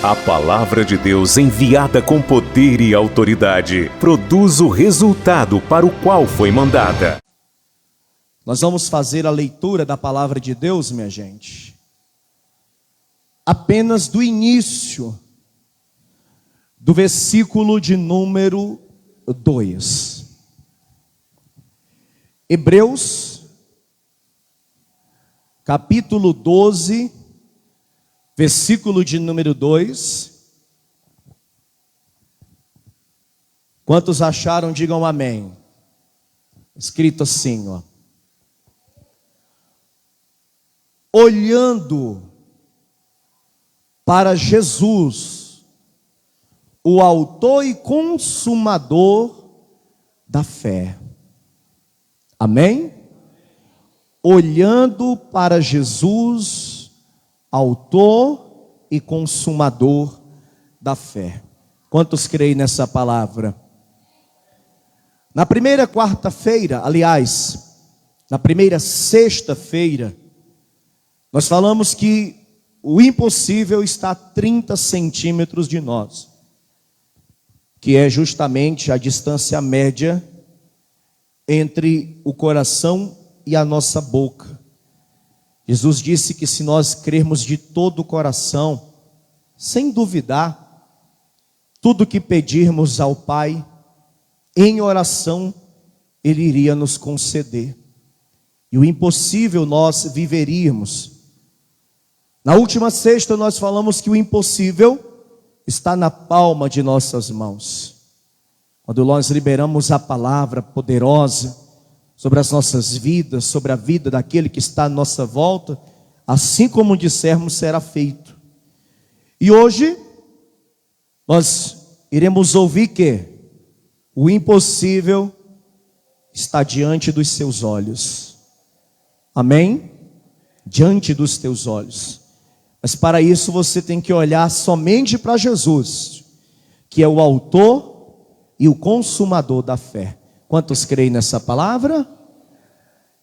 A palavra de Deus, enviada com poder e autoridade, produz o resultado para o qual foi mandada. Nós vamos fazer a leitura da palavra de Deus, minha gente, apenas do início do versículo de número 2. Hebreus, capítulo 12, versículo de número 2. Quantos acharam, digam amém. Escrito assim, ó. Olhando para Jesus, o autor e consumador da fé. Amém? Olhando para Jesus, autor e consumador da fé. Quantos creem nessa palavra? Na primeira quarta-feira, aliás, na primeira sexta-feira, nós falamos que o impossível está a 30 centímetros de nós, que é justamente a distância média entre o coração e a nossa boca. Jesus disse que se nós crermos de todo o coração, sem duvidar, tudo que pedirmos ao Pai, em oração, Ele iria nos conceder. E o impossível nós viveríamos. Na última sexta nós falamos que o impossível está na palma de nossas mãos. Quando nós liberamos a palavra poderosa sobre as nossas vidas, sobre a vida daquele que está à nossa volta, assim como dissermos, será feito. E hoje nós iremos ouvir que o impossível está diante dos seus olhos. Amém? Diante dos teus olhos. Mas para isso você tem que olhar somente para Jesus, que é o autor e o consumador da fé. Quantos creem nessa palavra?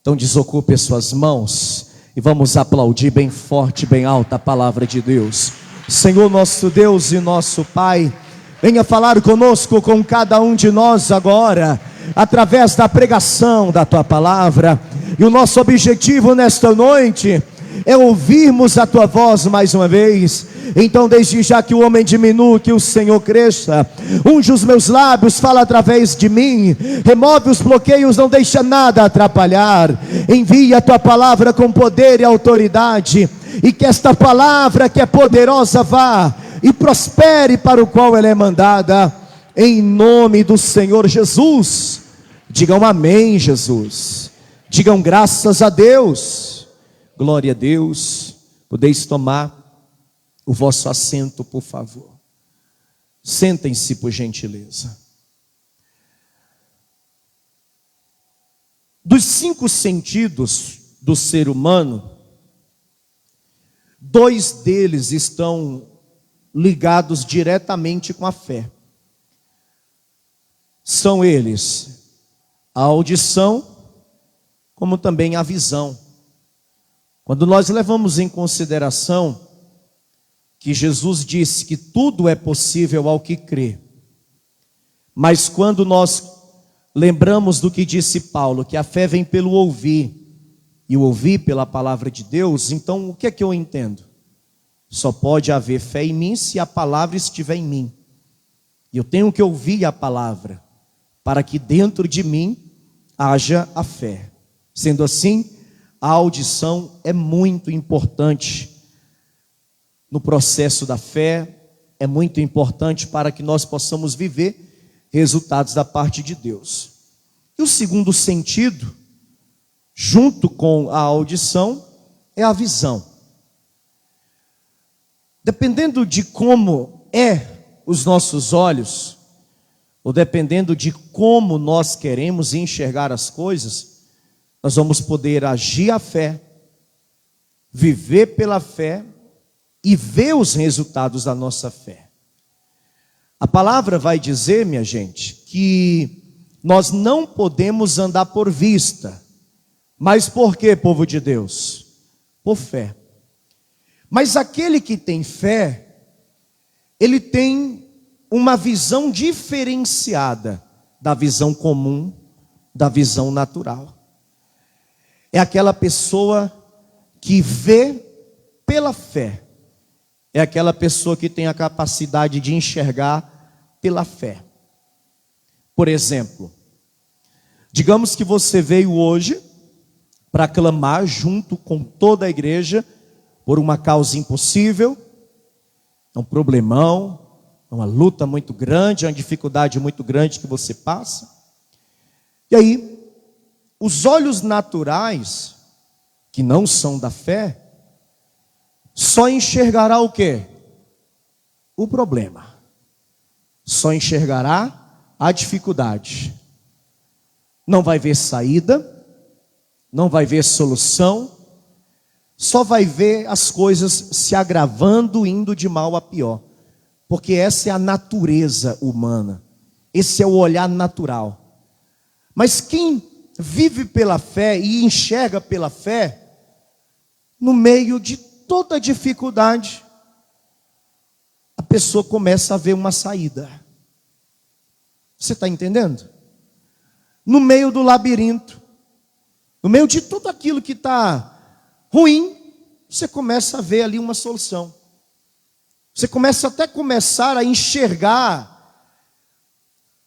Então desocupe as suas mãos e vamos aplaudir bem forte, bem alta a palavra de Deus. Senhor nosso Deus e nosso Pai, venha falar conosco, com cada um de nós agora, através da pregação da Tua palavra. E o nosso objetivo nesta noite é ouvirmos a Tua voz mais uma vez. Então desde já que o homem diminua, que o Senhor cresça. Unge os meus lábios, fala através de mim. Remove os bloqueios, não deixa nada atrapalhar. Envia a Tua palavra com poder e autoridade. E que esta palavra que é poderosa vá e prospere para o qual ela é mandada. Em nome do Senhor Jesus. Digam amém, Jesus. Digam graças a Deus. Glória a Deus. Podeis tomar o vosso assento, por favor. Sentem-se, por gentileza. Dos 5 sentidos do ser humano, 2 deles estão ligados diretamente com a fé. São eles a audição, como também a visão. Quando nós levamos em consideração que Jesus disse que tudo é possível ao que crê, mas quando nós lembramos do que disse Paulo, que a fé vem pelo ouvir, e o ouvir pela palavra de Deus, então o que é que eu entendo? Só pode haver fé em mim se a palavra estiver em mim. E eu tenho que ouvir a palavra, para que dentro de mim haja a fé. Sendo assim, a audição é muito importante no processo da fé, é muito importante para que nós possamos viver resultados da parte de Deus. E o segundo sentido, junto com a audição, é a visão. Dependendo de como os nossos olhos, ou dependendo de como nós queremos enxergar as coisas, nós vamos poder agir a fé, viver pela fé e ver os resultados da nossa fé. A palavra vai dizer, minha gente, que nós não podemos andar por vista. Mas por quê, povo de Deus? Por fé. Mas aquele que tem fé, ele tem uma visão diferenciada da visão comum, da visão natural. É aquela pessoa que vê pela fé. É aquela pessoa que tem a capacidade de enxergar pela fé. Por exemplo, digamos que você veio hoje para clamar junto com toda a igreja por uma causa impossível, um problemão, uma luta muito grande, uma dificuldade muito grande que você passa. E aí, os olhos naturais, que não são da fé, só enxergará o quê? O problema. Só enxergará a dificuldade. Não vai ver saída, não vai ver solução, só vai ver as coisas se agravando, indo de mal a pior. Porque essa é a natureza humana. Esse é o olhar natural. Mas quem vive pela fé e enxerga pela fé, no meio de toda dificuldade, a pessoa começa a ver uma saída. Você está entendendo? No meio do labirinto, no meio de tudo aquilo que está ruim, você começa a ver ali uma solução. Você começa até a enxergar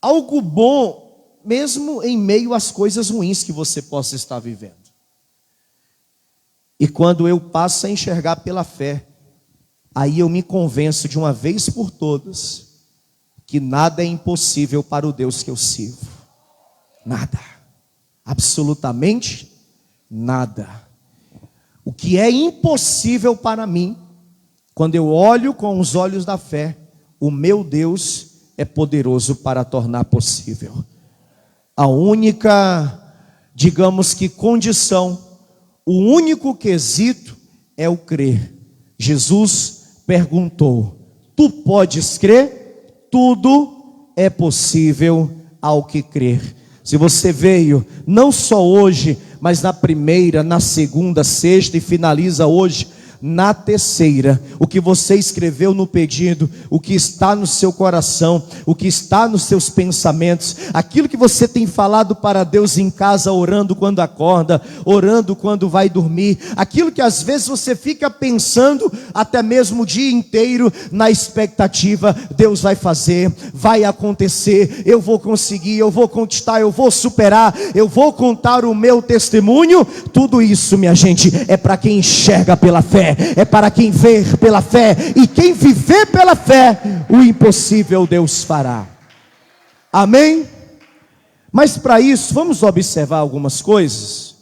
algo bom, mesmo em meio às coisas ruins que você possa estar vivendo. E quando eu passo a enxergar pela fé, aí eu me convenço de uma vez por todas que nada é impossível para o Deus que eu sirvo. Nada. Absolutamente nada. O que é impossível para mim, quando eu olho com os olhos da fé, o meu Deus é poderoso para tornar possível. A única, digamos que condição, o único quesito é o crer. Jesus perguntou: tu podes crer? Tudo é possível ao que crer. Se você veio, não só hoje, mas na primeira, na segunda, sexta e finaliza hoje, na terceira, o que você escreveu no pedido, o que está no seu coração, o que está nos seus pensamentos, aquilo que você tem falado para Deus em casa, orando quando acorda, orando quando vai dormir, aquilo que às vezes você fica pensando até mesmo o dia inteiro na expectativa, Deus vai fazer, vai acontecer, eu vou conseguir, eu vou conquistar, eu vou superar, eu vou contar o meu testemunho. Tudo isso, minha gente, é para quem enxerga pela fé, é para quem vê pela fé, e quem viver pela fé, o impossível Deus fará. Amém? Mas para isso, vamos observar algumas coisas.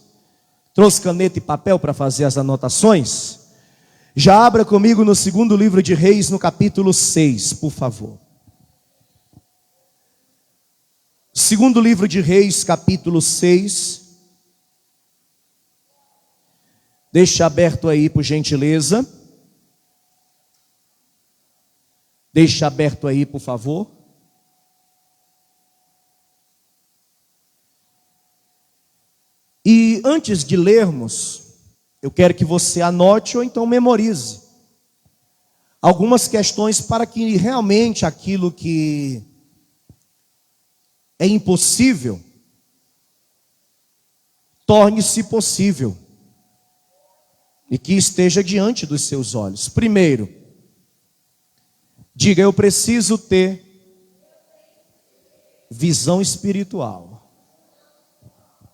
Trouxe caneta e papel para fazer as anotações. Já abra comigo no segundo livro de Reis, no capítulo 6, por favor. Segundo livro de Reis, capítulo 6. Deixa aberto aí, por gentileza. Deixa aberto aí, por favor. E antes de lermos, eu quero que você anote ou então memorize algumas questões para que realmente aquilo que é impossível torne-se possível e que esteja diante dos seus olhos. Primeiro, diga: eu preciso ter visão espiritual.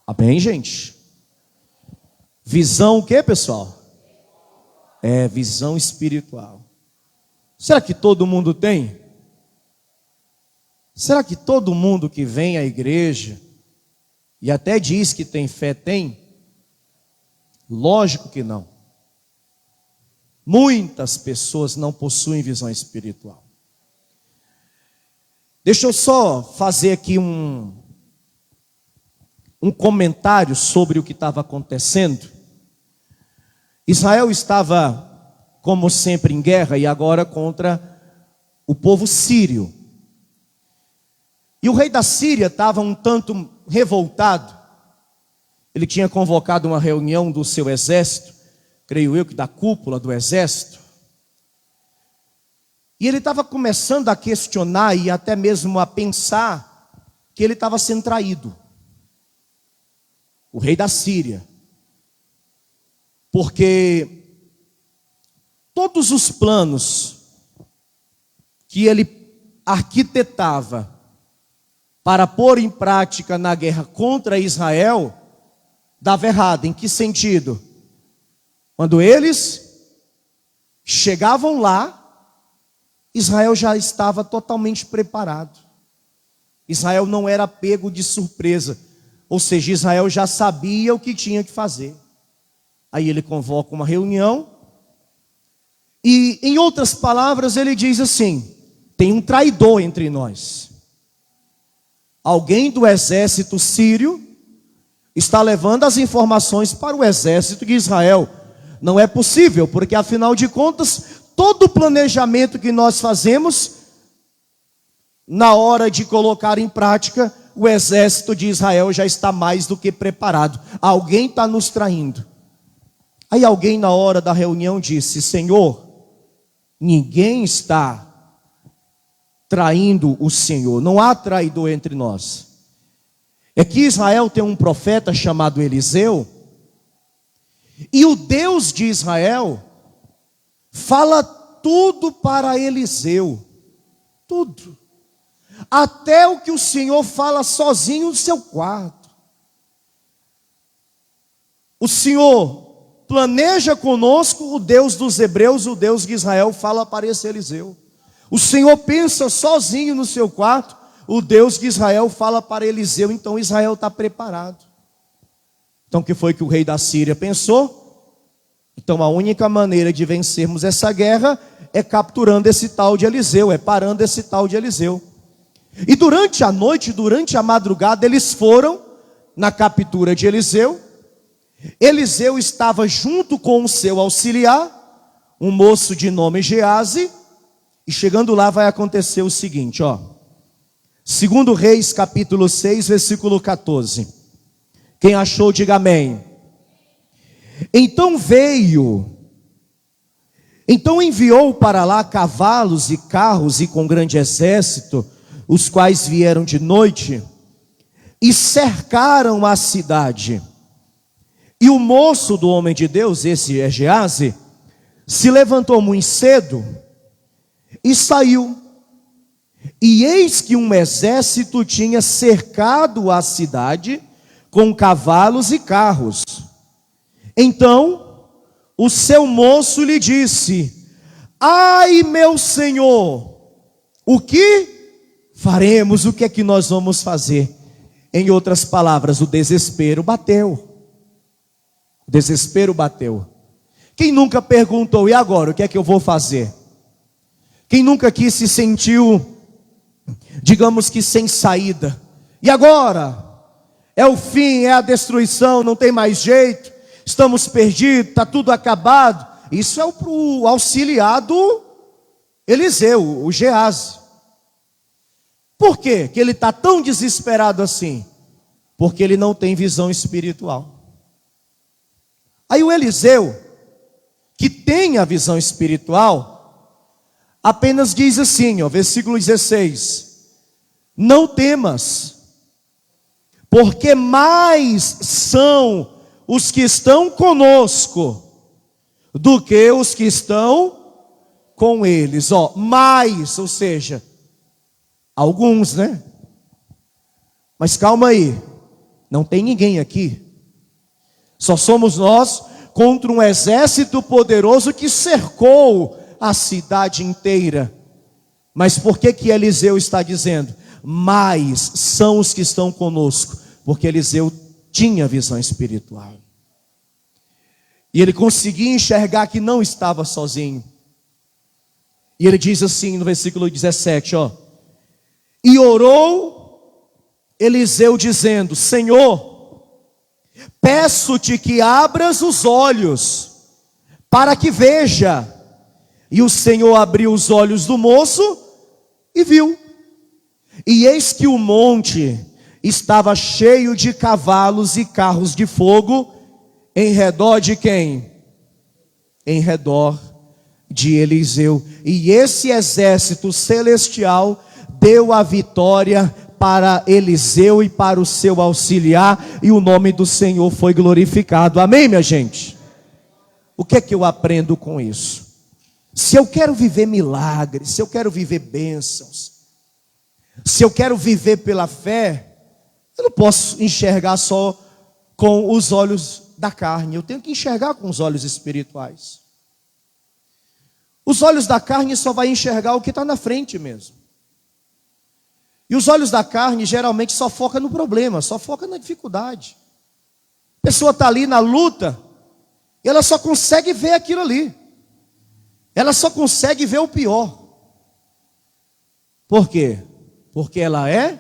Amém, gente? Visão o que, pessoal? É visão espiritual. Será que todo mundo tem? Será que todo mundo que vem à igreja e até diz que tem fé tem? Lógico que não. Muitas pessoas não possuem visão espiritual. Deixa eu só fazer aqui um comentário sobre o que estava acontecendo. Israel estava, como sempre, em guerra, e agora contra o povo sírio. E o rei da Síria estava um tanto revoltado. Ele tinha convocado uma reunião do seu exército, creio eu que da cúpula do exército. E ele estava começando a questionar e até mesmo a pensar que ele estava sendo traído. O rei da Síria. Porque todos os planos que ele arquitetava para pôr em prática na guerra contra Israel, dava errado. Em que sentido? Quando eles chegavam lá, Israel já estava totalmente preparado. Israel não era pego de surpresa. Ou seja, Israel já sabia o que tinha que fazer. Aí ele convoca uma reunião. E, em outras palavras, ele diz assim: tem um traidor entre nós. Alguém do exército sírio está levando as informações para o exército de Israel. Não é possível, porque afinal de contas, todo o planejamento que nós fazemos, na hora de colocar em prática, o exército de Israel já está mais do que preparado. Alguém está nos traindo. Aí alguém na hora da reunião disse: Senhor, ninguém está traindo o Senhor, não há traidor entre nós. É que Israel tem um profeta chamado Eliseu, e o Deus de Israel fala tudo para Eliseu, tudo, até o que o Senhor fala sozinho no seu quarto. O Senhor planeja conosco, o Deus dos hebreus, o Deus de Israel fala para esse Eliseu. O Senhor pensa sozinho no seu quarto, o Deus de Israel fala para Eliseu. Então Israel está preparado. Então o que foi que o rei da Síria pensou? Então a única maneira de vencermos essa guerra é capturando esse tal de Eliseu, é parando esse tal de Eliseu. E durante a noite, durante a madrugada, eles foram na captura de Eliseu. Eliseu estava junto com o seu auxiliar, um moço de nome Geazi. E chegando lá vai acontecer o seguinte, ó. 2 Reis capítulo 6, versículo 14. Quem achou, diga amém. Então enviou para lá cavalos e carros e com grande exército, os quais vieram de noite e cercaram a cidade. E o moço do homem de Deus, esse é Geazi, se levantou muito cedo e saiu. E eis que um exército tinha cercado a cidade com cavalos e carros. Então o seu moço lhe disse: ai, meu senhor, o que faremos? O que é que nós vamos fazer? Em outras palavras, o desespero bateu. O desespero bateu. Quem nunca perguntou: e agora, o que é que eu vou fazer? Quem nunca aqui se sentiu, digamos que sem saída? E agora? É o fim, é a destruição, não tem mais jeito, estamos perdidos, está tudo acabado. Isso é o auxiliar do Eliseu, o Geazi. Por quê que ele está tão desesperado assim? Porque ele não tem visão espiritual. Aí o Eliseu, que tem a visão espiritual, apenas diz assim, ó, versículo 16: não temas, porque mais são os que estão conosco do que os que estão com eles. Ó, mais, ou seja, alguns, né? Mas calma aí, não tem ninguém aqui. Só somos nós contra um exército poderoso que cercou a cidade inteira. Mas por que que Eliseu está dizendo? Mais são os que estão conosco, porque Eliseu tinha visão espiritual. E ele conseguia enxergar que não estava sozinho. E ele diz assim no versículo 17, ó: e orou Eliseu dizendo: Senhor, peço-te que abras os olhos para que veja. E o Senhor abriu os olhos do moço e viu. E eis que o monte estava cheio de cavalos e carros de fogo, em redor de quem? Em redor de Eliseu. E esse exército celestial deu a vitória para Eliseu e para o seu auxiliar, e o nome do Senhor foi glorificado. Amém, minha gente? O que é que eu aprendo com isso? Se eu quero viver milagres, se eu quero viver bênçãos, se eu quero viver pela fé, eu não posso enxergar só com os olhos da carne, eu tenho que enxergar com os olhos espirituais. Os olhos da carne só vai enxergar o que está na frente mesmo. E os olhos da carne geralmente só focam no problema, só focam na dificuldade. A pessoa está ali na luta, e ela só consegue ver aquilo ali. Ela só consegue ver o pior. Por quê? Porque ela é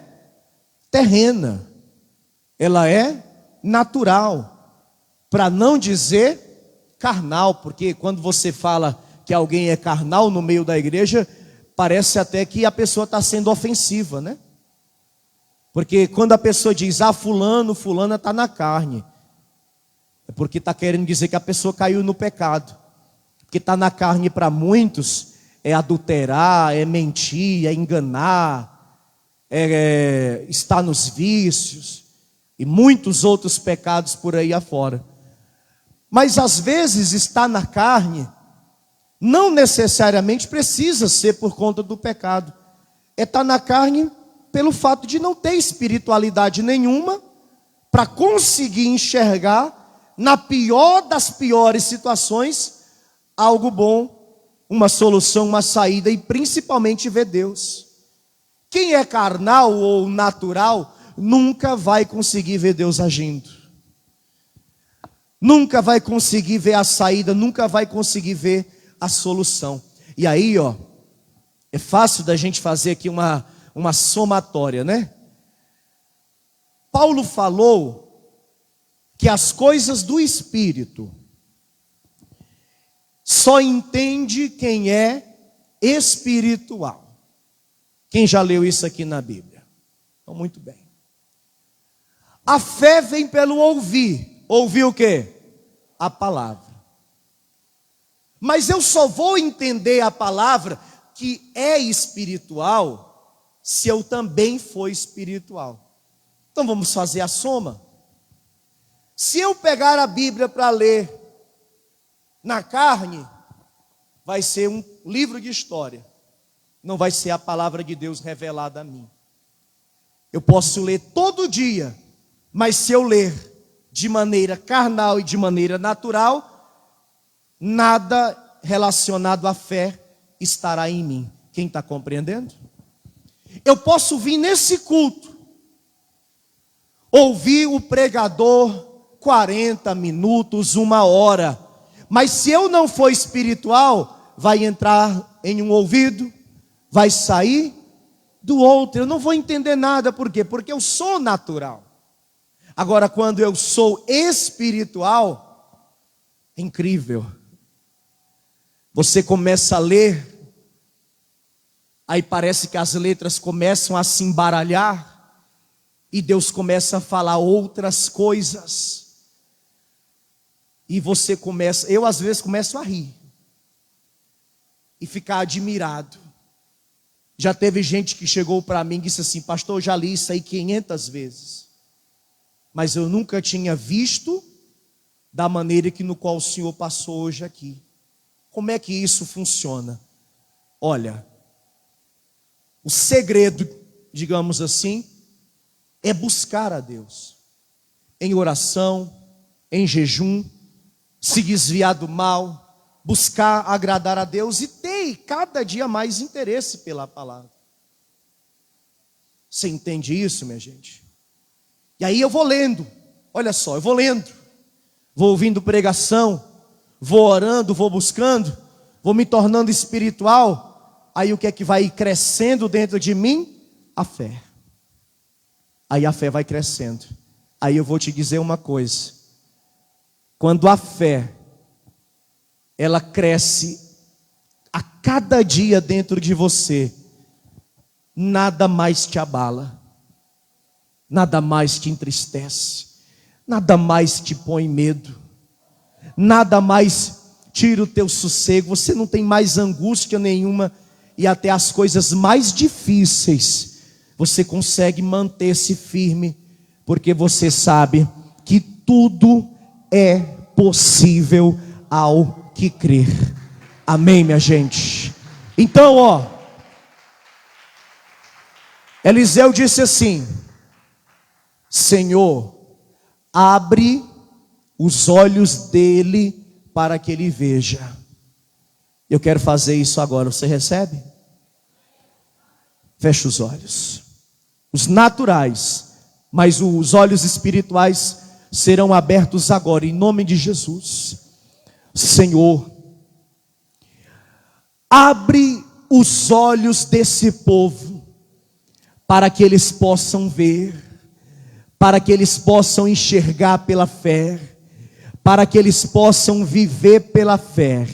terrena, ela é natural, para não dizer carnal, porque quando você fala que alguém é carnal no meio da igreja, parece até que a pessoa está sendo ofensiva, né? Porque quando a pessoa diz, fulana está na carne, é porque está querendo dizer que a pessoa caiu no pecado. Porque está na carne para muitos é adulterar, é mentir, é enganar, é estar nos vícios e muitos outros pecados por aí afora. Mas às vezes estar na carne não necessariamente precisa ser por conta do pecado. É estar na carne pelo fato de não ter espiritualidade nenhuma para conseguir enxergar na pior das piores situações algo bom, uma solução, uma saída e principalmente ver Deus. Quem é carnal ou natural nunca vai conseguir ver Deus agindo. Nunca vai conseguir ver a saída, nunca vai conseguir ver a solução. E aí, é fácil da gente fazer aqui uma somatória, né? Paulo falou que as coisas do Espírito só entende quem é espiritual. Quem já leu isso aqui na Bíblia? Então, muito bem. A fé vem pelo ouvir. Ouvir o quê? A palavra. Mas eu só vou entender a palavra que é espiritual se eu também for espiritual. Então vamos fazer a soma. Se eu pegar a Bíblia para ler na carne, vai ser um livro de história. Não vai ser a palavra de Deus revelada a mim. Eu posso ler todo dia, mas se eu ler de maneira carnal e de maneira natural, nada relacionado à fé estará em mim. Quem está compreendendo? Eu posso vir nesse culto, ouvir o pregador 40 minutos, 1 hora, mas se eu não for espiritual, vai entrar em um ouvido, vai sair do outro. Eu não vou entender nada. Por quê? Porque eu sou natural. Agora, quando eu sou espiritual, é incrível. Você começa a ler, aí parece que as letras começam a se embaralhar, e Deus começa a falar outras coisas, e você começa, eu às vezes começo a rir, e ficar admirado. Já teve gente que chegou para mim e disse assim: pastor, eu já li isso aí 500 vezes, mas eu nunca tinha visto da maneira que no qual o Senhor passou hoje aqui. Como é que isso funciona? Olha, o segredo, digamos assim, é buscar a Deus em oração, em jejum, se desviar do mal, buscar agradar a Deus e ter cada dia mais interesse pela palavra. Você entende isso, minha gente? E aí eu vou lendo, olha só, eu vou lendo, vou ouvindo pregação, vou orando, vou buscando, vou me tornando espiritual. Aí o que é que vai crescendo dentro de mim? A fé. Aí a fé vai crescendo. Aí eu vou te dizer uma coisa: quando a fé ela cresce a cada dia dentro de você, nada mais te abala, nada mais te entristece, nada mais te põe medo, nada mais tira o teu sossego, você não tem mais angústia nenhuma, e até as coisas mais difíceis, você consegue manter-se firme, porque você sabe que tudo é possível ao que crer. Amém, minha gente? Então, Eliseu disse assim: Senhor, abre os olhos dele para que ele veja. Eu quero fazer isso agora, você recebe? Feche os olhos, os naturais, mas os olhos espirituais serão abertos agora, em nome de Jesus. Senhor, abre os olhos desse povo, para que eles possam ver, para que eles possam enxergar pela fé, para que eles possam viver pela fé.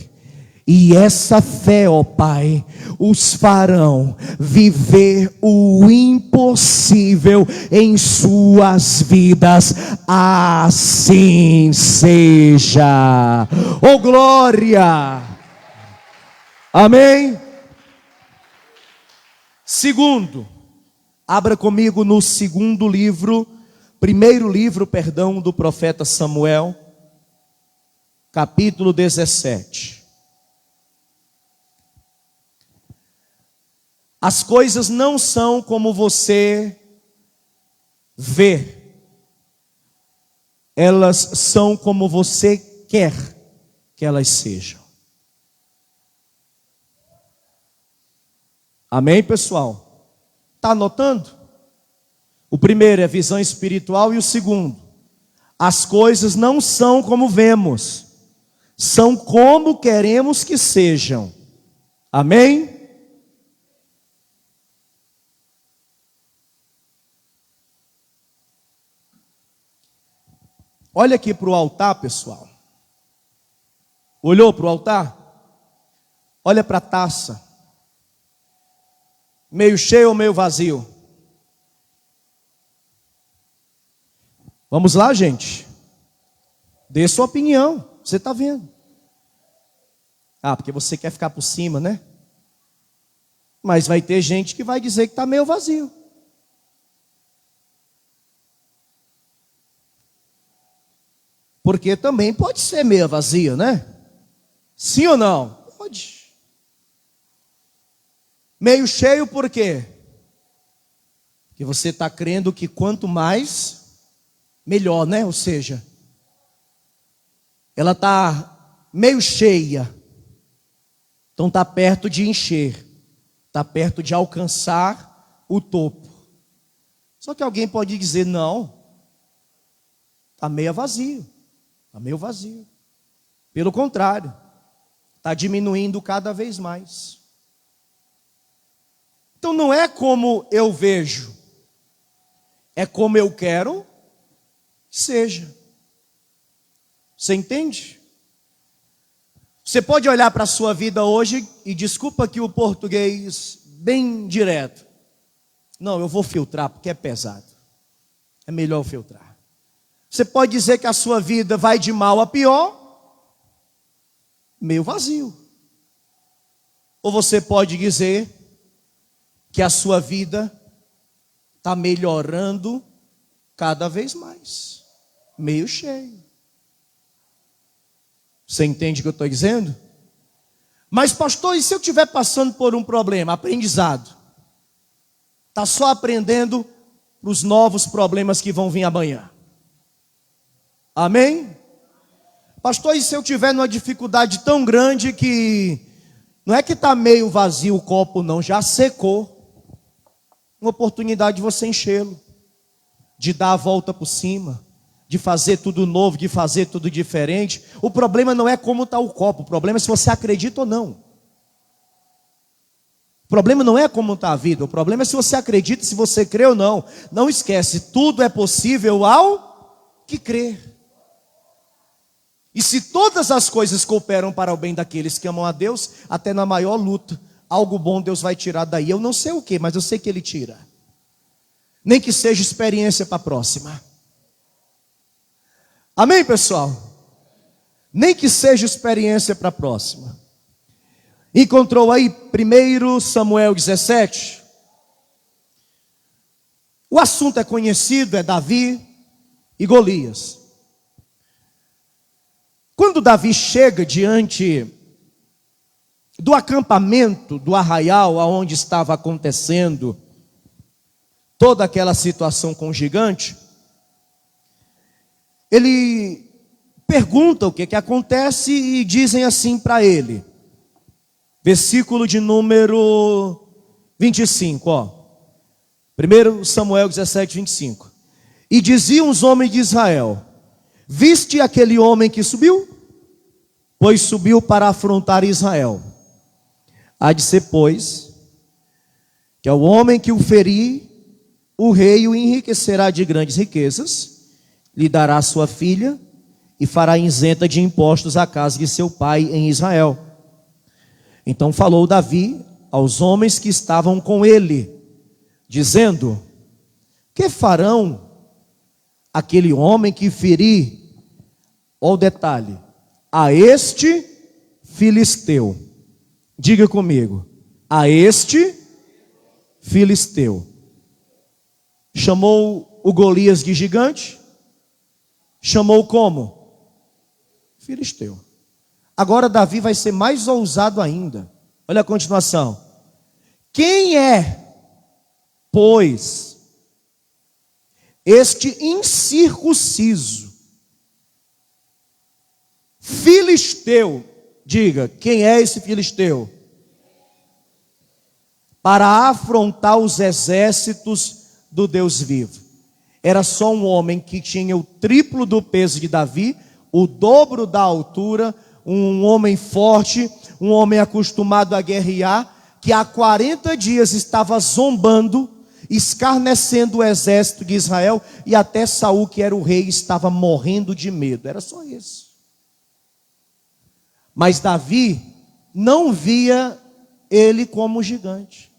E essa fé, ó Pai, os farão viver o impossível em suas vidas. Assim seja. Oh glória! Amém? Segundo, abra comigo no primeiro livro, do profeta Samuel, capítulo 17. As coisas não são como você vê, elas são como você quer que elas sejam. Amém, pessoal? Está anotando? O primeiro é visão espiritual e o segundo, as coisas não são como vemos, são como queremos que sejam. Amém? Olha aqui para o altar, pessoal. Olhou para o altar? Olha para a taça. Meio cheio ou meio vazio? Vamos lá, gente. Dê sua opinião. Você está vendo. Porque você quer ficar por cima, né? Mas vai ter gente que vai dizer que está meio vazio. Porque também pode ser meio vazio, né? Sim ou não? Pode. Meio cheio por quê? Porque você está crendo que quanto mais, melhor, né? Ou seja, ela está meio cheia. Então está perto de encher. Está perto de alcançar o topo. Só que alguém pode dizer, não, está meio vazio. Está meio vazio. Pelo contrário, está diminuindo cada vez mais. Então não é como eu vejo, é como eu quero que seja. Você entende? Você pode olhar para a sua vida hoje, e desculpa aqui o português bem direto. Não, eu vou filtrar porque é pesado. É melhor filtrar. Você pode dizer que a sua vida vai de mal a pior, meio vazio. Ou você pode dizer que a sua vida está melhorando cada vez mais, meio cheio. Você entende o que eu estou dizendo? Mas pastor, e se eu estiver passando por um problema? Aprendizado. Está só aprendendo os novos problemas que vão vir amanhã. Amém? Pastor, e se eu tiver numa dificuldade tão grande que não é que está meio vazio o copo não, já secou. Uma oportunidade de você enchê-lo, de dar a volta por cima, de fazer tudo novo, de fazer tudo diferente. O problema não é como está o copo, o problema é se você acredita ou não. O problema não é como está a vida, o problema é se você acredita, se você crê ou não. Não esquece, tudo é possível ao que crer. E se todas as coisas cooperam para o bem daqueles que amam a Deus, até na maior luta, algo bom Deus vai tirar daí. Eu não sei o que, mas eu sei que Ele tira. Nem que seja experiência para a próxima. Amém, pessoal? Nem que seja experiência para a próxima. Encontrou aí 1 Samuel 17. O assunto é conhecido, é Davi e Golias. Quando Davi chega diante do acampamento, do arraial, onde estava acontecendo toda aquela situação com o gigante, ele pergunta o que acontece e dizem assim para ele. Versículo de número 25, 1 Samuel 17, 25. E diziam os homens de Israel: viste aquele homem que subiu? Pois subiu para afrontar Israel. Há de ser, pois, que ao homem que o ferir, o rei o enriquecerá de grandes riquezas, lhe dará sua filha e fará isenta de impostos a casa de seu pai em Israel. Então falou Davi aos homens que estavam com ele, dizendo: que farão aquele homem que ferir, olha o detalhe, a este filisteu? Diga comigo, a este filisteu. Chamou o Golias de gigante? Chamou como? Filisteu. Agora Davi vai ser mais ousado ainda. Olha a continuação. Quem é, pois, este incircunciso filisteu? Diga, quem é esse filisteu? Para afrontar os exércitos do Deus vivo. Era só um homem que tinha o triplo do peso de Davi, o dobro da altura, um homem forte, um homem acostumado a guerrear, que há 40 dias estava zombando, escarnecendo o exército de Israel, e até Saul, que era o rei, estava morrendo de medo. Era só isso. Mas Davi não via ele como gigante.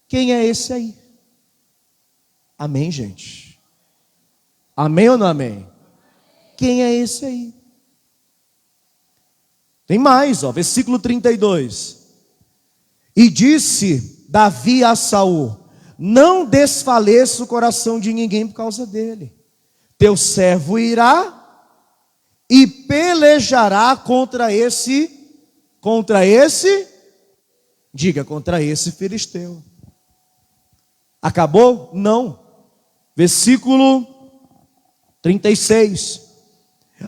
Quem é esse aí? Amém, gente? Amém ou não amém? Quem é esse aí? Tem mais, versículo 32. E disse Davi a Saul: não desfaleça o coração de ninguém por causa dele. Teu servo irá e pelejará contra esse, diga, contra esse filisteu. Acabou? Não. Versículo 36.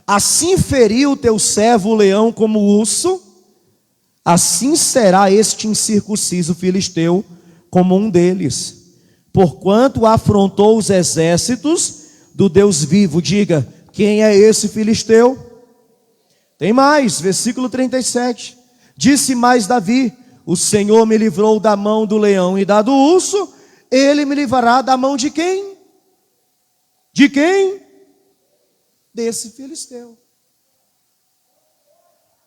Assim feriu o teu servo o leão como o urso, assim será este incircunciso filisteu como um deles, porquanto afrontou os exércitos do Deus vivo. Diga, quem é esse filisteu? Tem mais, versículo 37. Disse mais Davi: o Senhor me livrou da mão do leão e da do urso, ele me livrará da mão de quem? De quem? Desse filisteu.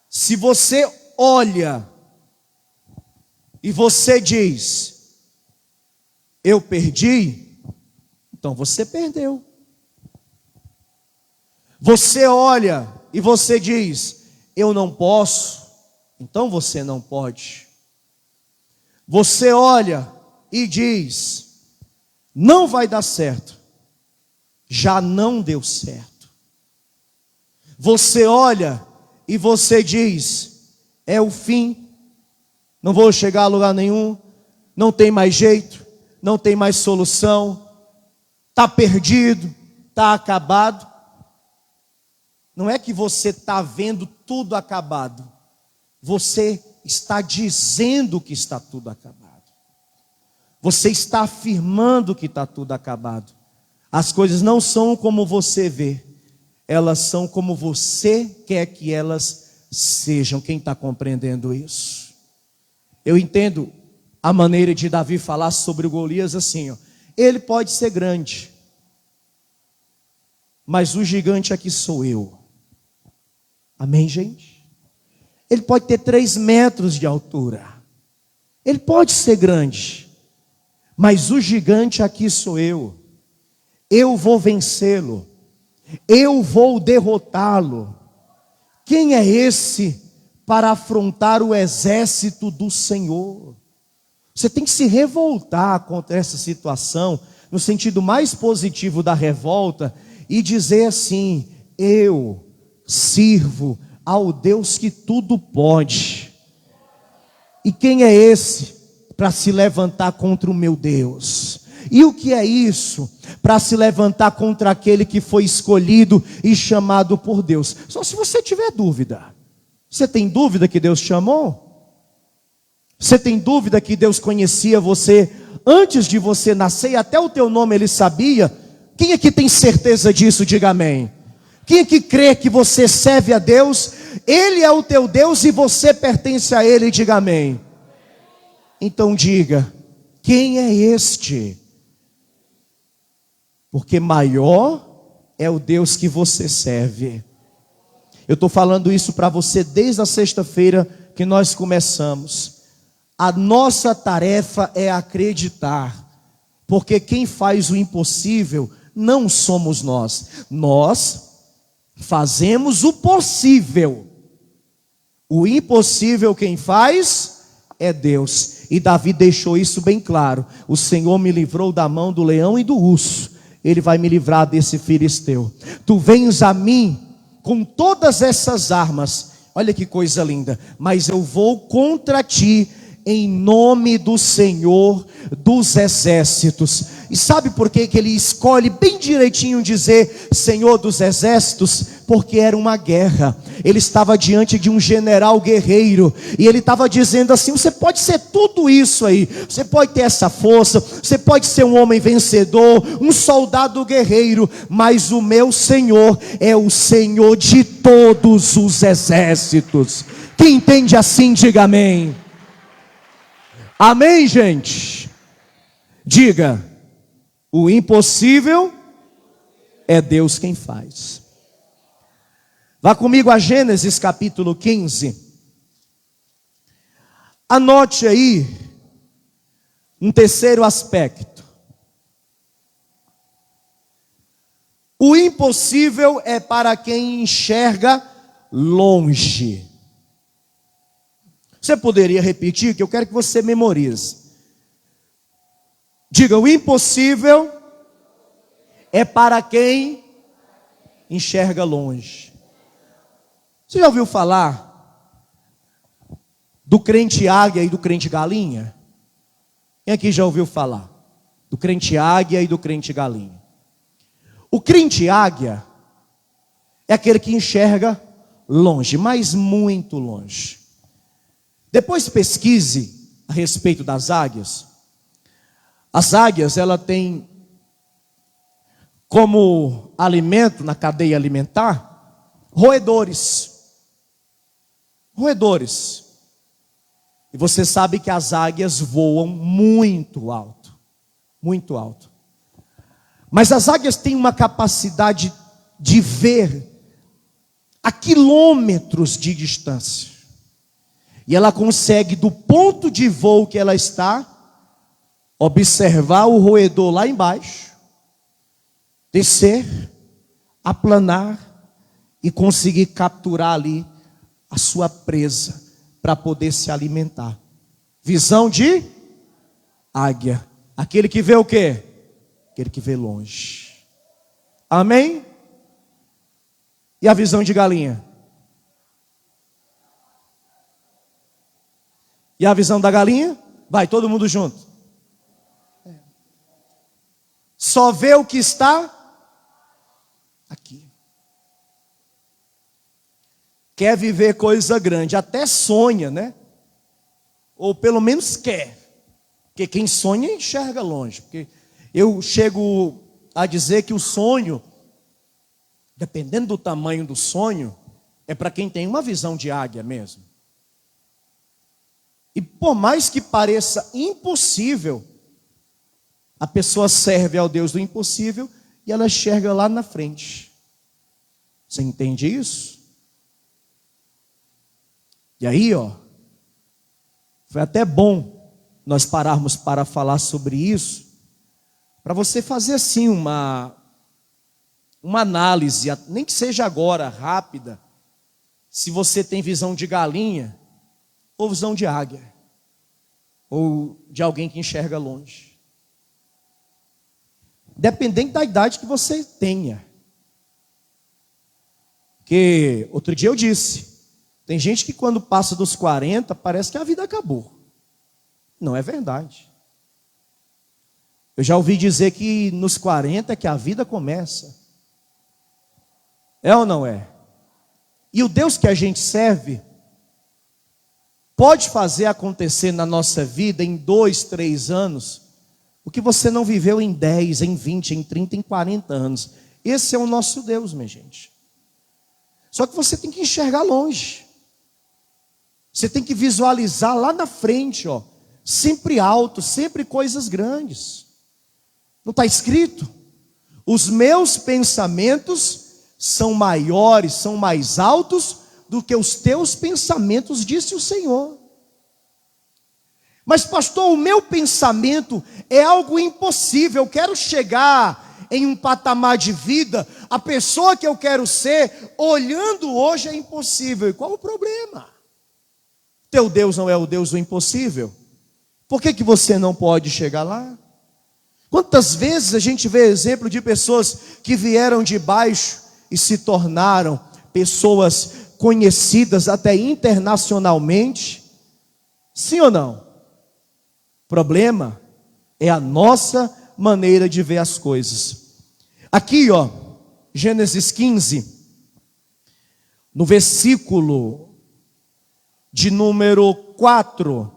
Se você olha e você diz: eu perdi, então você perdeu. Você olha e você diz: eu não posso, então você não pode. Você olha e diz: não vai dar certo, já não deu certo. Você olha e você diz: é o fim, não vou chegar a lugar nenhum, não tem mais jeito, não tem mais solução, está perdido, está acabado. Não é que você está vendo tudo acabado, você está dizendo que está tudo acabado. Você está afirmando que está tudo acabado. As coisas não são como você vê, elas são como você quer que elas sejam. Quem está compreendendo isso? Eu entendo a maneira de Davi falar sobre o Golias assim, ele pode ser grande, mas o gigante aqui sou eu. Amém, gente? Ele pode ter 3 metros de altura, ele pode ser grande, mas o gigante aqui sou eu. Eu vou vencê-lo, eu vou derrotá-lo. Quem é esse para afrontar o exército do Senhor? Você tem que se revoltar contra essa situação, no sentido mais positivo da revolta, e dizer assim: eu sirvo ao Deus que tudo pode. E quem é esse para se levantar contra o meu Deus? E o que é isso para se levantar contra aquele que foi escolhido e chamado por Deus? Só se você tiver dúvida. Você tem dúvida que Deus chamou? Você tem dúvida que Deus conhecia você antes de você nascer e até o teu nome Ele sabia? Quem aqui tem certeza disso? Diga amém. Quem aqui crê que você serve a Deus? Ele é o teu Deus e você pertence a Ele? Diga amém. Então diga: quem é este? Porque maior é o Deus que você serve. Eu estou falando isso para você desde a sexta-feira que nós começamos. A nossa tarefa é acreditar, porque quem faz o impossível não somos nós. Nós fazemos o possível. O impossível quem faz é Deus. E Davi deixou isso bem claro: o Senhor me livrou da mão do leão e do urso, Ele vai me livrar desse filisteu. Tu vens a mim com todas essas armas, olha que coisa linda, mas eu vou contra ti em nome do Senhor dos exércitos. E sabe por que ele escolhe bem direitinho dizer Senhor dos exércitos? Porque era uma guerra. Ele estava diante de um general guerreiro, e ele estava dizendo assim: você pode ser tudo isso aí, você pode ter essa força, você pode ser um homem vencedor, um soldado guerreiro, mas o meu Senhor é o Senhor de todos os exércitos. Quem entende assim, diga amém. Amém, gente? Diga: o impossível é Deus quem faz. Vá comigo a Gênesis capítulo 15. Anote aí um terceiro aspecto. O impossível é para quem enxerga longe. Você poderia repetir, que eu quero que você memorize. Diga: o impossível é para quem enxerga longe. Você já ouviu falar do crente águia e do crente galinha? Quem aqui já ouviu falar do crente águia e do crente galinha? O crente águia é aquele que enxerga longe, mas muito longe. Depois pesquise a respeito das águias. As águias, ela tem como alimento na cadeia alimentar roedores. Roedores. E você sabe que as águias voam muito alto. Muito alto. Mas as águias têm uma capacidade de ver a quilômetros de distância. E ela consegue, do ponto de voo que ela está, observar o roedor lá embaixo, descer, aplanar e conseguir capturar ali a sua presa para poder se alimentar. Visão de águia. Aquele que vê o quê? Aquele que vê longe. Amém? E a visão de galinha? E a visão da galinha? Vai, todo mundo junto. Só vê o que está aqui. Quer viver coisa grande, até sonha, né? Ou pelo menos quer. Porque quem sonha enxerga longe. Porque eu chego a dizer que o sonho, dependendo do tamanho do sonho, é para quem tem uma visão de águia mesmo. E por mais que pareça impossível, a pessoa serve ao Deus do impossível e ela enxerga lá na frente. Você entende isso? E aí, foi até bom nós pararmos para falar sobre isso, para você fazer assim uma análise, nem que seja agora, rápida. se você tem visão de galinha ou visão de águia, ou de alguém que enxerga longe. Dependente da idade que você tenha. Porque outro dia eu disse, tem gente que quando passa dos 40, parece que a vida acabou. Não é verdade. Eu já ouvi dizer que nos 40 é que a vida começa. É ou não é? E o Deus que a gente serve pode fazer acontecer na nossa vida em 2, 3 anos o que você não viveu em 10, em 20, em 30, em 40 anos. Esse é o nosso Deus, minha gente. Só que você tem que enxergar longe. Você tem que visualizar lá na frente, ó, sempre alto, sempre coisas grandes. Não está escrito? Os meus pensamentos são maiores, são mais altos do que os teus pensamentos, disse o Senhor. Mas pastor, o meu pensamento é algo impossível. Eu quero chegar em um patamar de vida, a pessoa que eu quero ser, olhando hoje é impossível. E qual o problema? Teu Deus não é o Deus do impossível? Por que você não pode chegar lá? Quantas vezes a gente vê exemplo de pessoas que vieram de baixo e se tornaram pessoas conhecidas até internacionalmente? Sim ou não? O problema é a nossa maneira de ver as coisas. Aqui, ó, Gênesis 15, no versículo de número 4,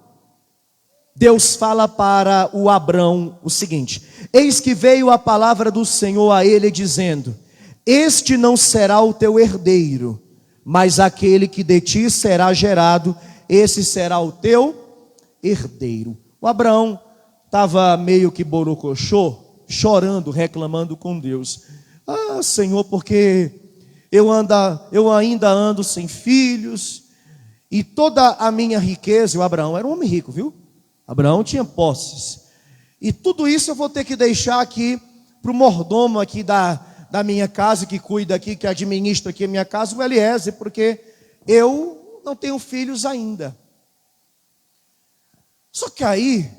Deus fala para o Abrão o seguinte: eis que veio a palavra do Senhor a ele dizendo: este não será o teu herdeiro, mas aquele que de ti será gerado, esse será o teu herdeiro. O Abraão estava meio que borocochô, chorando, reclamando com Deus. Ah, Senhor, porque eu ainda ando sem filhos, e toda a minha riqueza, o Abraão era um homem rico, viu? Abraão tinha posses, e tudo isso eu vou ter que deixar aqui para o mordomo aqui da minha casa, que cuida aqui, que administra aqui a minha casa, o Eliezer, porque eu não tenho filhos ainda. Só que aí,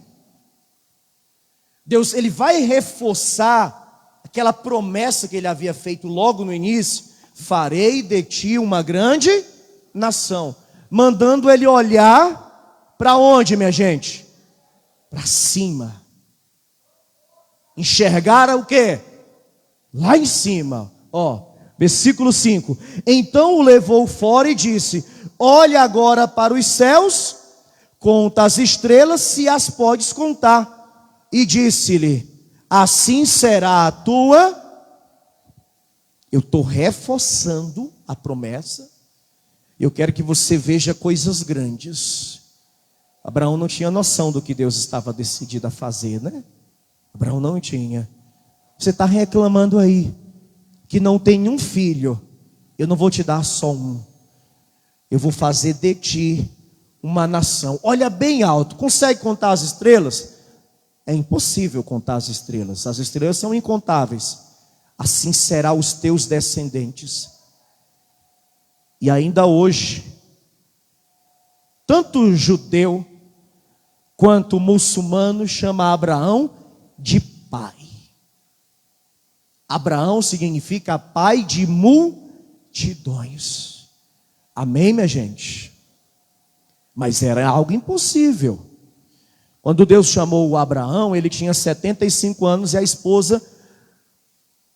Deus, ele vai reforçar aquela promessa que ele havia feito logo no início: farei de ti uma grande nação, mandando ele olhar para onde, minha gente? Para cima. Enxergar o quê? Lá em cima, ó, versículo 5. Então o levou fora e disse: olha agora para os céus, conta as estrelas, se as podes contar. E disse-lhe: assim será a tua. Eu estou reforçando a promessa. Eu quero que você veja coisas grandes. Abraão não tinha noção do que Deus estava decidido a fazer, né? Abraão não tinha. Você está reclamando aí que não tem um filho. Eu não vou te dar só um. Eu vou fazer de ti uma nação. Olha bem alto. Consegue contar as estrelas? É impossível contar as estrelas. As estrelas são incontáveis. Assim será os teus descendentes. E ainda hoje, tanto judeu quanto muçulmano chama Abraão de pai. Abraão significa pai de multidões. Amém, minha gente? Mas era algo impossível. Quando Deus chamou o Abraão, ele tinha 75 anos e a esposa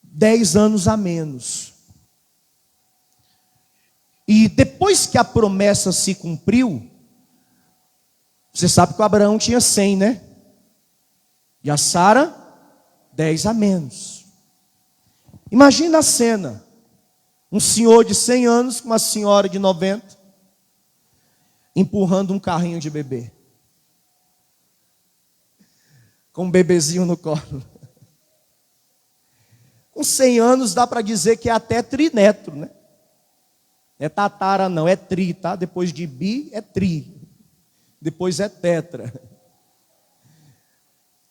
10 anos a menos. E depois que a promessa se cumpriu, você sabe que o Abraão tinha 100, né? E a Sara, 10 a menos. Imagina a cena. Um senhor de 100 anos com uma senhora de 90, empurrando um carrinho de bebê. Com um bebezinho no colo. Com 100 anos dá para dizer que é até trineto, né? É tatara não, é tri, tá? Depois de bi é tri. Depois é tetra.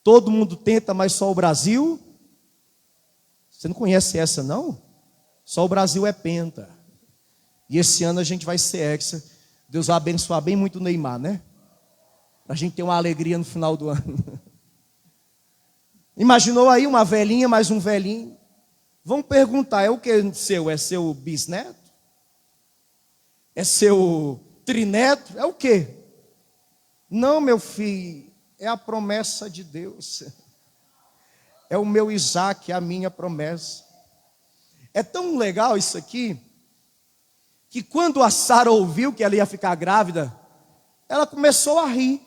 Todo mundo tenta, mas só o Brasil. Você não conhece essa não? Só o Brasil é penta. E esse ano a gente vai ser hexa. Deus vai abençoar bem muito o Neymar, né? Para a gente ter uma alegria no final do ano. Imaginou aí uma velhinha, mais um velhinho? Vão perguntar, é o que seu? É seu bisneto? É seu trineto? É o quê? Não, meu filho, é a promessa de Deus. É o meu Isaac, a minha promessa. É tão legal isso aqui, que quando a Sara ouviu que ela ia ficar grávida, ela começou a rir.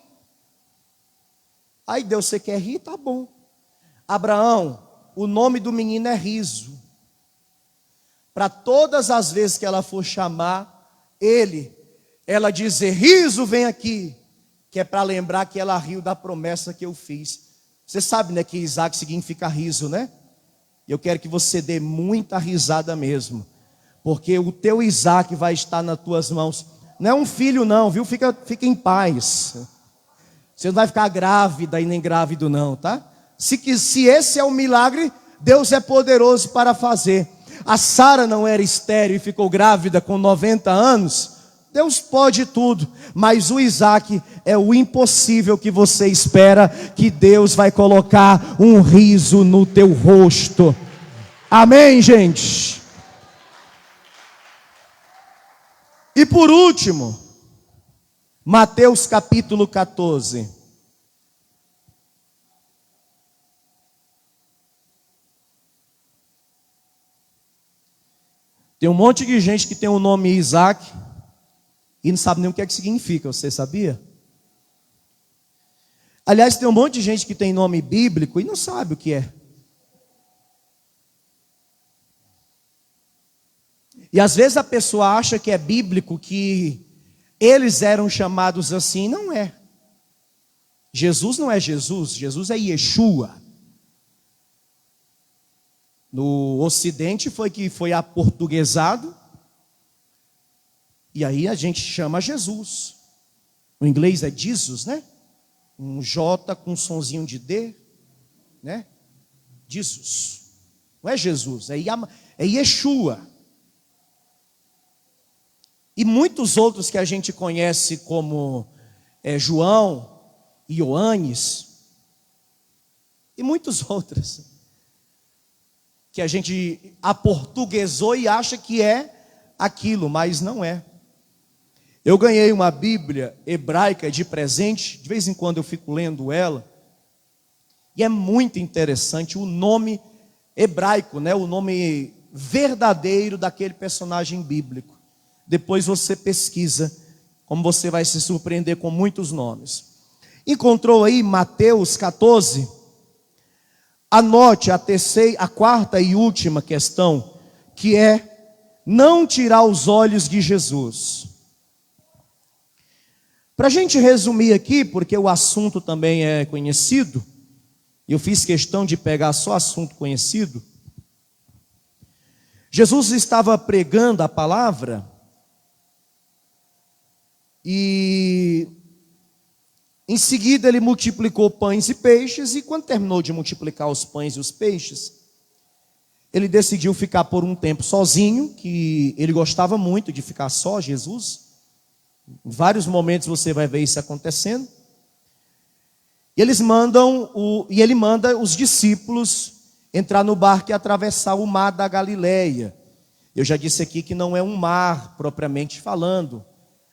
Aí Deus, você quer rir? Tá bom. Abraão, o nome do menino é Riso. Para todas as vezes que ela for chamar ele, ela dizer, Riso, vem aqui. Que é para lembrar que ela riu da promessa que eu fiz. Você sabe, né, que Isaac significa riso, né? E eu quero que você dê muita risada mesmo. Porque o teu Isaac vai estar nas tuas mãos. Não é um filho não, viu? Fica em paz. Você não vai ficar grávida e nem grávido não, tá? Se esse é o milagre, Deus é poderoso para fazer. A Sara não era estéril e ficou grávida com 90 anos. Deus pode tudo, mas o Isaac é o impossível que você espera, que Deus vai colocar um riso no teu rosto. Amém, gente? E por último, Mateus capítulo 14. Tem um monte de gente que tem o nome Isaac e não sabe nem o que é que significa, você sabia? Aliás, tem um monte de gente que tem nome bíblico e não sabe o que é. E às vezes a pessoa acha que é bíblico, que eles eram chamados assim. Não é. Jesus não é Jesus, Jesus é Yeshua. No Ocidente foi aportuguesado. E aí a gente chama Jesus. No inglês é Jesus, né? Um J com um sonzinho de D, né? Jesus. Não é Jesus, é Yeshua. E muitos outros que a gente conhece como João, Ioannes, e muitos outros que a gente aportuguesou e acha que é aquilo, mas não é. Eu ganhei uma Bíblia hebraica de presente, de vez em quando eu fico lendo ela, e é muito interessante o nome hebraico, né? O nome verdadeiro daquele personagem bíblico. Depois você pesquisa, como você vai se surpreender com muitos nomes. Encontrou aí Mateus 14? Anote a quarta e última questão, que é não tirar os olhos de Jesus. Para a gente resumir aqui, porque o assunto também é conhecido, eu fiz questão de pegar só assunto conhecido. Jesus estava pregando a palavra, e em seguida ele multiplicou pães e peixes, e quando terminou de multiplicar os pães e os peixes, ele decidiu ficar por um tempo sozinho, que ele gostava muito de ficar só, Jesus. Em vários momentos você vai ver isso acontecendo. E ele manda os discípulos entrar no barco e atravessar o mar da Galileia. Eu já disse aqui que não é um mar propriamente falando,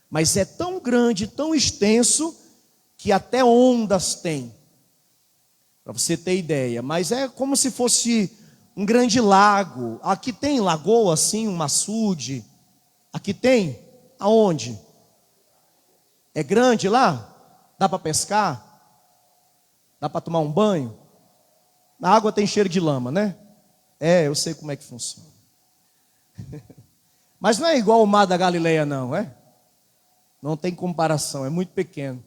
mas é tão grande, tão extenso, que até ondas tem. Para você ter ideia. Mas é como se fosse um grande lago. Aqui tem lagoa assim, um açude. Aqui tem? Aonde? É grande lá? Dá para pescar? Dá para tomar um banho? A água tem cheiro de lama, né? Eu sei como é que funciona. Mas não é igual o mar da Galileia não, é? Não tem comparação, é muito pequeno.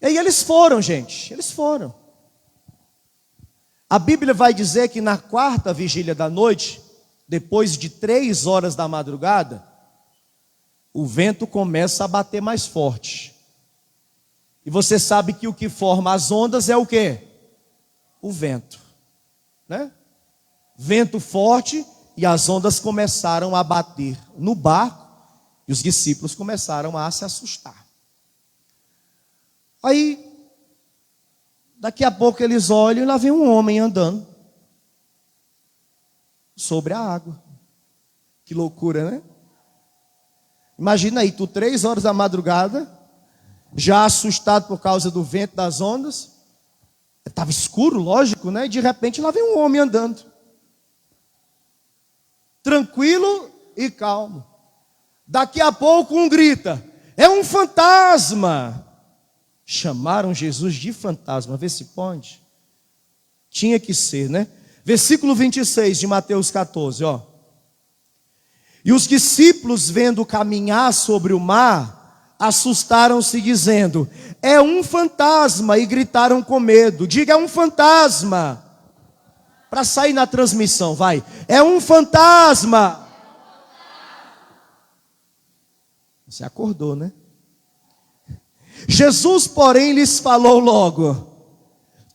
E aí eles foram, gente, eles foram. A Bíblia vai dizer que na quarta vigília da noite, depois de 3 horas da madrugada, o vento começa a bater mais forte. E você sabe que o que forma as ondas é o quê? O vento, né? Vento forte e as ondas começaram a bater no barco, e os discípulos começaram a se assustar. Aí, daqui a pouco eles olham e lá vem um homem andando sobre a água. Que loucura, né? Imagina aí, tu 3 horas da madrugada, já assustado por causa do vento, das ondas. Estava escuro, lógico, né? E de repente lá vem um homem andando. Tranquilo e calmo. Daqui a pouco um grita: é um fantasma. Chamaram Jesus de fantasma, vê se pode. Tinha que ser, né? Versículo 26 de Mateus 14, ó. E os discípulos, vendo caminhar sobre o mar, assustaram-se, dizendo: é um fantasma, e gritaram com medo. Diga: é um fantasma. Para sair na transmissão, vai. É um fantasma. Você acordou, né? Jesus, porém, lhes falou logo: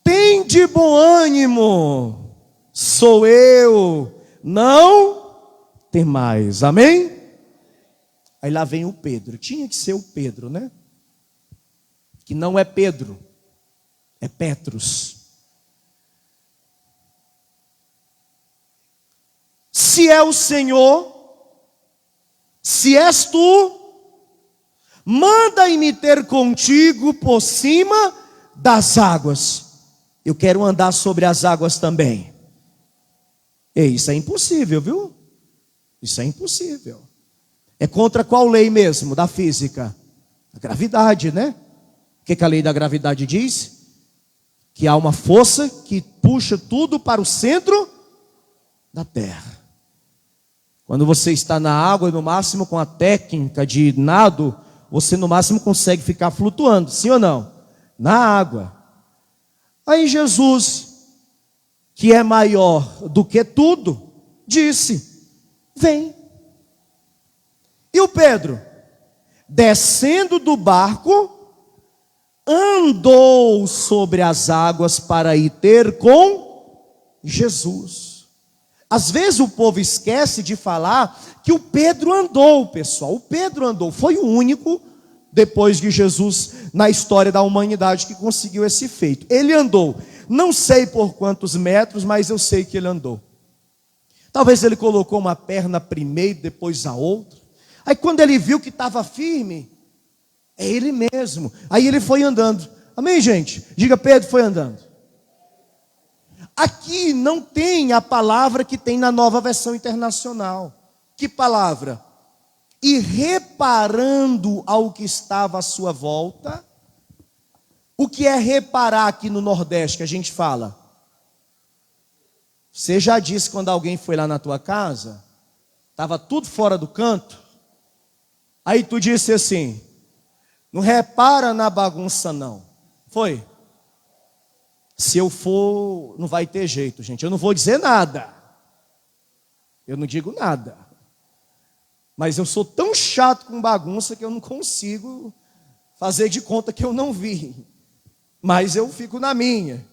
tende bom ânimo, sou eu, não temais. Amém? Aí lá vem o Pedro. Tinha que ser o Pedro, né? Que não é Pedro, é Petrus. Se é o Senhor, se és tu, manda-me ter contigo por cima das águas. Eu quero andar sobre as águas também. Ei, isso é impossível, viu? Isso é impossível. É contra qual lei mesmo da física? A gravidade, né? O que a lei da gravidade diz? Que há uma força que puxa tudo para o centro da terra. Quando você está na água, no máximo com a técnica de nado, você no máximo consegue ficar flutuando, sim ou não? Na água. Aí Jesus, que é maior do que tudo, disse: vem. E o Pedro, descendo do barco, andou sobre as águas para ir ter com Jesus. Às vezes o povo esquece de falar que o Pedro andou, pessoal. O Pedro andou, foi o único, depois de Jesus, na história da humanidade, que conseguiu esse feito. Ele andou, não sei por quantos metros, mas eu sei que ele andou. Talvez ele colocou uma perna primeiro, depois a outra. Aí quando ele viu que estava firme, é ele mesmo. Aí ele foi andando. Amém, gente? Diga: Pedro foi andando. Aqui não tem a palavra que tem na Nova Versão Internacional. Que palavra? E reparando ao que estava à sua volta. O que é reparar aqui no Nordeste que a gente fala? Você já disse quando alguém foi lá na tua casa, estava tudo fora do canto, aí tu disse assim: não repara na bagunça não. Foi? Se eu for, não vai ter jeito, gente. Eu não vou dizer nada. Eu não digo nada. Mas eu sou tão chato com bagunça que eu não consigo fazer de conta que eu não vi. Mas eu fico na minha.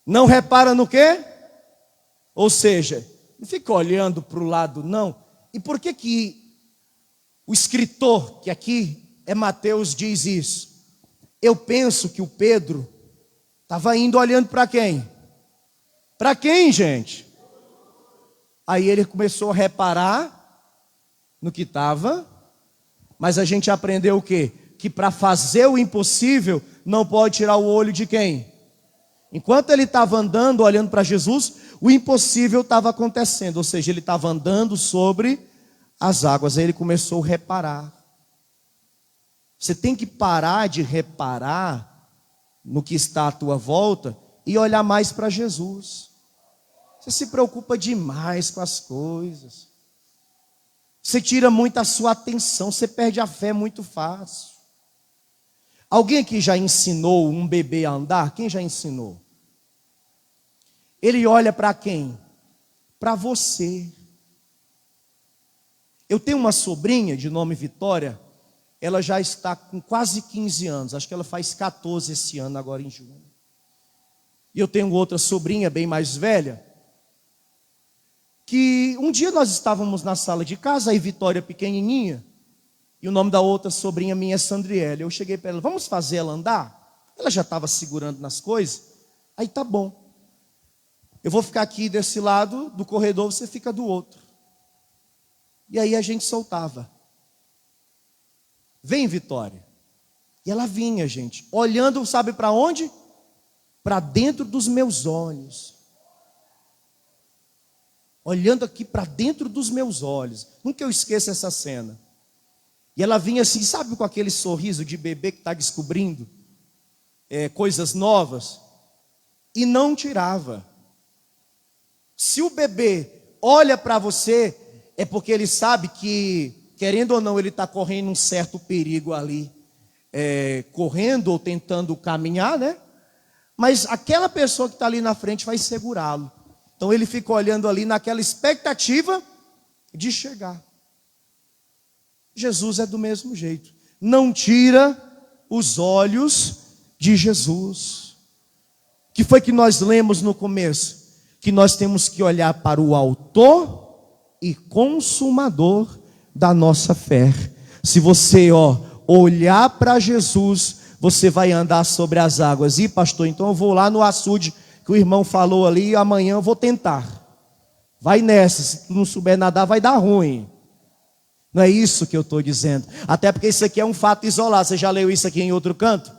Não repara no quê? Ou seja, não fica olhando para o lado, não. E por que o escritor, que aqui é Mateus, diz isso? Eu penso que o Pedro estava indo olhando para quem? Para quem, gente? Aí ele começou a reparar no que estava, mas a gente aprendeu o quê? Que para fazer o impossível, não pode tirar o olho de quem? Enquanto ele estava andando, olhando para Jesus, o impossível estava acontecendo, ou seja, ele estava andando sobre as águas. Aí ele começou a reparar. Você tem que parar de reparar no que está à tua volta e olhar mais para Jesus. Você se preocupa demais com as coisas. Você tira muito a sua atenção, você perde a fé muito fácil. Alguém aqui já ensinou um bebê a andar? Quem já ensinou? Ele olha para quem? Para você. Eu tenho uma sobrinha de nome Vitória. Ela já está com quase 15 anos. Acho que ela faz 14 esse ano, agora em junho. E eu tenho outra sobrinha bem mais velha, que um dia nós estávamos na sala de casa, aí Vitória pequenininha, e o nome da outra sobrinha minha é Sandriele. Eu cheguei para ela, vamos fazer ela andar? Ela já estava segurando nas coisas. Aí tá bom. Eu vou ficar aqui desse lado do corredor, você fica do outro. E aí a gente soltava. Vem, Vitória. E ela vinha, gente, olhando, sabe para onde? Para dentro dos meus olhos. Olhando aqui para dentro dos meus olhos. Nunca eu esqueço essa cena. E ela vinha assim, sabe, com aquele sorriso de bebê que está descobrindo coisas novas. E não tirava. Se o bebê olha para você, é porque ele sabe que, querendo ou não, ele está correndo um certo perigo ali. Correndo ou tentando caminhar, né? Mas aquela pessoa que está ali na frente vai segurá-lo. Então ele fica olhando ali naquela expectativa de chegar. Jesus é do mesmo jeito. Não tira os olhos de Jesus. O que foi que nós lemos no começo? Que nós temos que olhar para o autor e consumador da nossa fé. Se você olhar para Jesus, você vai andar sobre as águas. E pastor, então eu vou lá no açude que o irmão falou ali, e amanhã eu vou tentar. Vai nessa, se tu não souber nadar vai dar ruim. Não é isso que eu estou dizendo. Até porque isso aqui é um fato isolado. Você já leu isso aqui em outro canto?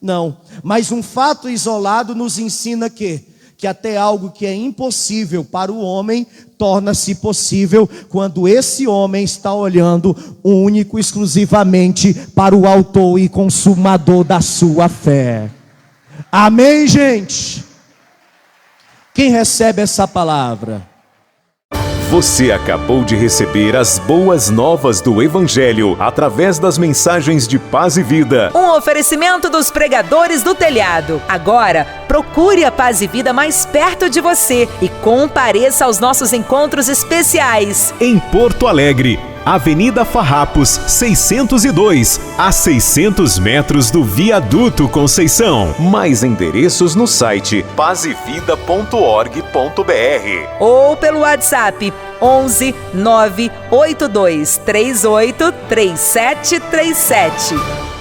Não. Mas um fato isolado nos ensina que até algo que é impossível para o homem torna-se possível quando esse homem está olhando único, exclusivamente para o autor e consumador da sua fé. Amém, gente? Quem recebe essa palavra? Você acabou de receber as boas novas do Evangelho através das mensagens de Paz e Vida. Um oferecimento dos pregadores do telhado. Agora, procure a Paz e Vida mais perto de você e compareça aos nossos encontros especiais. Em Porto Alegre, Avenida Farrapos, 602, a 600 metros do Viaduto Conceição. Mais endereços no site pazevida.org.br ou pelo WhatsApp 11 982 38 3737.